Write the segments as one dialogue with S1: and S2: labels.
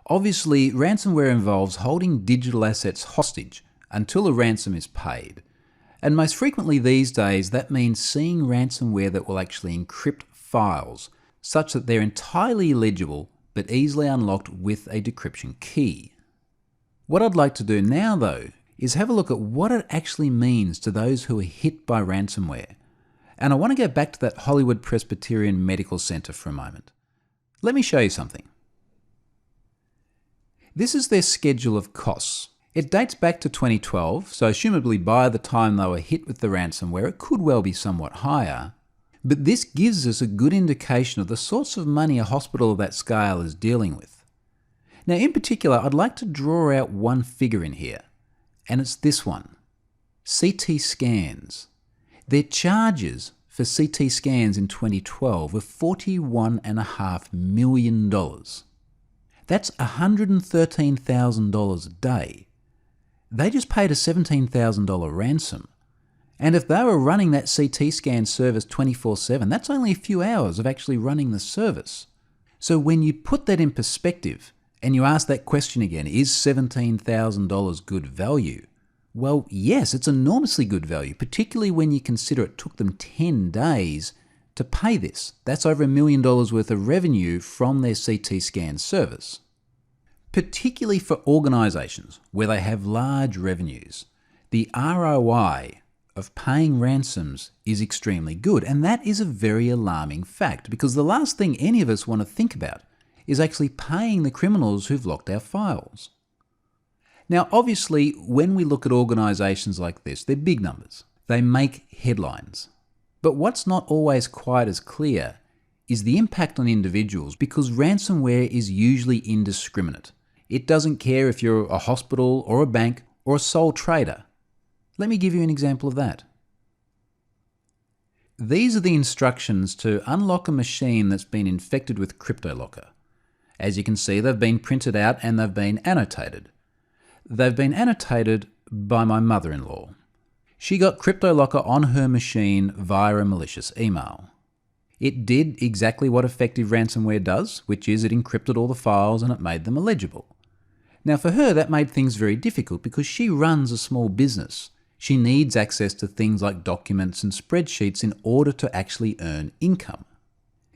S1: Obviously, ransomware involves holding digital assets hostage until a ransom is paid. And most frequently these days, that means seeing ransomware that will actually encrypt files such that they're entirely illegible but easily unlocked with a decryption key. What I'd like to do now, though, is have a look at what it actually means to those who are hit by ransomware. And I want to go back to that Hollywood Presbyterian Medical Center for a moment. Let me show you something. This is their schedule of costs. It dates back to 2012, so assumably by the time they were hit with the ransomware, it could well be somewhat higher. But this gives us a good indication of the sorts of money a hospital of that scale is dealing with. Now, in particular, I'd like to draw out one figure in here, and it's this one. CT scans. Their charges for CT scans in 2012 were $41.5 million. That's $113,000 a day. They just paid a $17,000 ransom. And if they were running that CT scan service 24/7, that's only a few hours of actually running the service. So when you put that in perspective and you ask that question again, is $17,000 good value? Well, yes, it's enormously good value, particularly when you consider it took them 10 days to pay this. That's over $1 million worth of revenue from their CT scan service. Particularly for organisations where they have large revenues, the ROI of paying ransoms is extremely good, and that is a very alarming fact because the last thing any of us want to think about is actually paying the criminals who've locked our files. Now, obviously, when we look at organisations like this, they're big numbers. They make headlines. But what's not always quite as clear is the impact on individuals because ransomware is usually indiscriminate. It doesn't care if you're a hospital or a bank or a sole trader. Let me give you an example of that. These are the instructions to unlock a machine that's been infected with CryptoLocker. As you can see, they've been printed out and they've been annotated. They've been annotated by my mother-in-law. She got CryptoLocker on her machine via a malicious email. It did exactly what effective ransomware does, which is it encrypted all the files and it made them illegible. Now for her, that made things very difficult because she runs a small business. She needs access to things like documents and spreadsheets in order to actually earn income.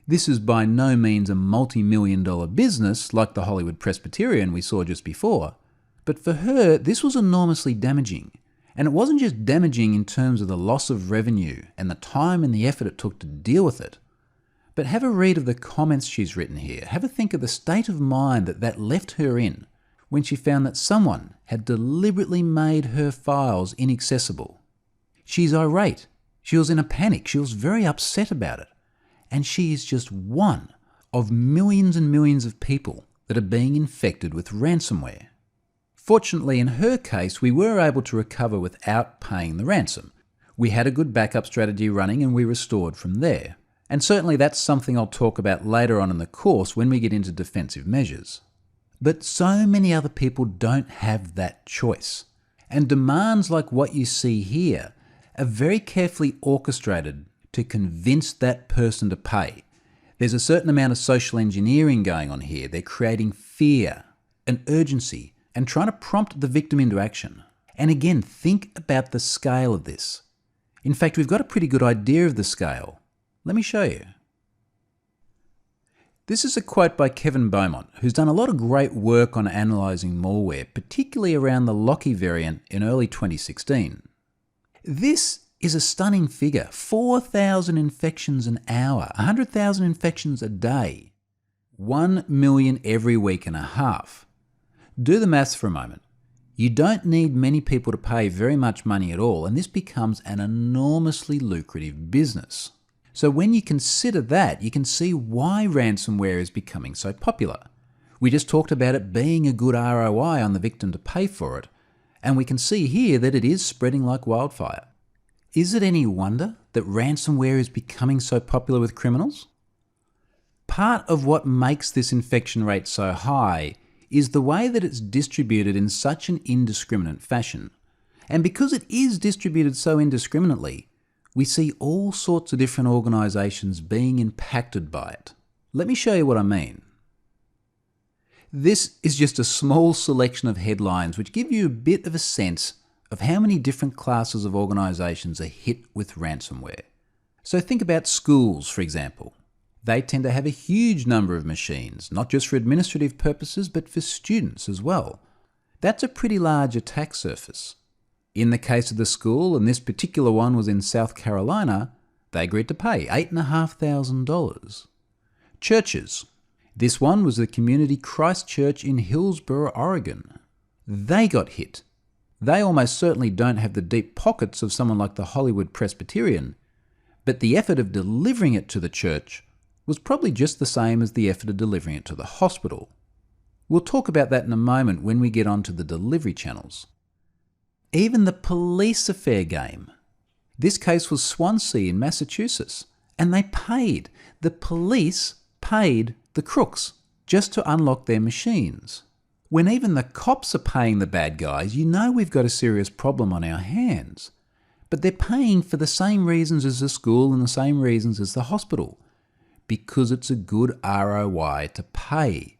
S1: This is by no means a multi-million-dollar business like the Hollywood Presbyterian we saw just before, but for her, this was enormously damaging. And it wasn't just damaging in terms of the loss of revenue and the time and the effort it took to deal with it, but have a read of the comments she's written here. Have a think of the state of mind that left her in when she found that someone had deliberately made her files inaccessible. She's irate. She was in a panic. She was very upset about it. And she is just one of millions and millions of people that are being infected with ransomware. Fortunately, in her case, we were able to recover without paying the ransom. We had a good backup strategy running and we restored from there. And certainly that's something I'll talk about later on in the course when we get into defensive measures. But so many other people don't have that choice. And demands like what you see here are very carefully orchestrated to convince that person to pay. There's a certain amount of social engineering going on here. They're creating fear and urgency and trying to prompt the victim into action. And again, think about the scale of this. In fact, we've got a pretty good idea of the scale. Let me show you. This is a quote by Kevin Beaumont, who's done a lot of great work on analysing malware, particularly around the Locky variant in early 2016. This is a stunning figure. 4,000 infections an hour, 100,000 infections a day, 1 million every week and a half. Do the maths for a moment. You don't need many people to pay very much money at all, and this becomes an enormously lucrative business. So when you consider that, you can see why ransomware is becoming so popular. We just talked about it being a good ROI on the victim to pay for it, and we can see here that it is spreading like wildfire. Is it any wonder that ransomware is becoming so popular with criminals? Part of what makes this infection rate so high is the way that it's distributed in such an indiscriminate fashion. And because it is distributed so indiscriminately, we see all sorts of different organisations being impacted by it. Let me show you what I mean. This is just a small selection of headlines which give you a bit of a sense of how many different classes of organisations are hit with ransomware. So think about schools, for example. They tend to have a huge number of machines, not just for administrative purposes, but for students as well. That's a pretty large attack surface. In the case of the school, and this particular one was in South Carolina, they agreed to pay $8,500. Churches. This one was the Community Christ Church in Hillsboro, Oregon. They got hit. They almost certainly don't have the deep pockets of someone like the Hollywood Presbyterian, but the effort of delivering it to the church was probably just the same as the effort of delivering it to the hospital. We'll talk about that in a moment when we get onto the delivery channels. Even the police are fair game. This case was Swansea in Massachusetts, and they paid. The police paid the crooks just to unlock their machines. When even the cops are paying the bad guys, you know we've got a serious problem on our hands. But they're paying for the same reasons as the school and the same reasons as the hospital, because it's a good ROI to pay.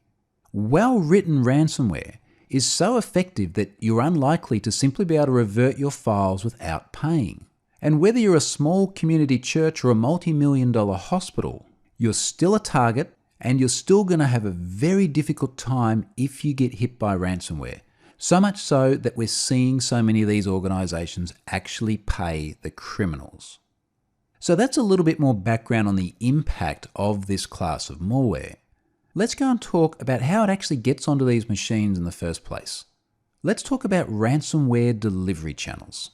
S1: Well-written ransomware is so effective that you're unlikely to simply be able to revert your files without paying. And whether you're a small community church or a multi-million-dollar hospital, you're still a target and you're still going to have a very difficult time if you get hit by ransomware. So much so that we're seeing so many of these organisations actually pay the criminals. So that's a little bit more background on the impact of this class of malware. Let's go and talk about how it actually gets onto these machines in the first place. Let's talk about ransomware delivery channels.